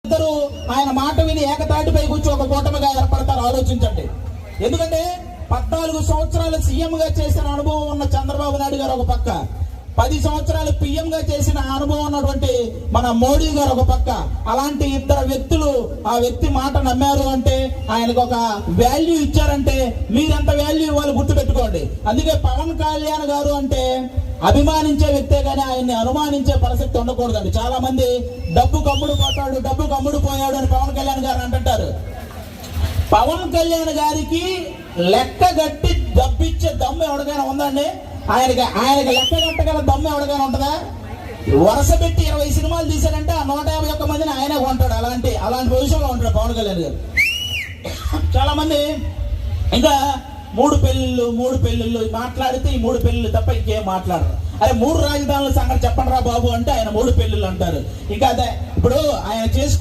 ఇద్దరు ఆయన మాట విని ఏకతాటిపై కూర్చో ఒక కూటమిగా ఏర్పడతారు. ఆలోచించండి. ఎందుకంటే 14 సంవత్సరాలు సీఎం గా చేసిన అనుభవం ఉన్న చంద్రబాబు నాయుడు గారు ఒక పక్క, 10 సంవత్సరాలు పిఎం గా చేసిన అనుభవం ఉన్నటువంటి మన మోడీ గారు ఒక పక్క. అలాంటి ఇద్దరు వ్యక్తులు ఆ వ్యక్తి మాట నమ్మారు అంటే, ఆయనకు ఒక వాల్యూ ఇచ్చారంటే మీరెంత వాల్యూ ఇవ్వాలి గుర్తుపెట్టుకోండి. అందుకే పవన్ కళ్యాణ్ గారు అంటే అభిమానించే వ్యక్తే కానీ ఆయన్ని అనుమానించే పరిస్థితి ఉండకూడదండి. చాలా మంది డబ్బు కమ్ముడు పోతాడు, డబ్బు కమ్ముడు పోయాడు అని పవన్ కళ్యాణ్ గారు అంటుంటారు. పవన్ కళ్యాణ్ గారికి లెక్క గట్టి డబ్బిచ్చే దమ్ము ఎవరికైనా ఉందండి? ఆయనకి లెక్క గట్టగల దమ్ము ఎవరికైనా ఉంటుందా? వరుస పెట్టి 20 సినిమాలు తీశాడంటే ఆ 151 మందిని ఆయనే కొంటాడు. అలాంటి పొజిషన్లో ఉంటాడు పవన్ కళ్యాణ్ గారు. చాలా మంది ఇంకా 3 పెళ్లిళ్ళు మాట్లాడితే ఈ 3 పెళ్లిళ్ళు తప్ప ఇంకేం మాట్లాడరు. అరే 3 రాజధానుల సంగతి చెప్పండి రా బాబు అంటే ఆయన 3 పెళ్లిళ్ళు అంటారు. ఇంకా అదే ఇప్పుడు ఆయన చేసుకున్న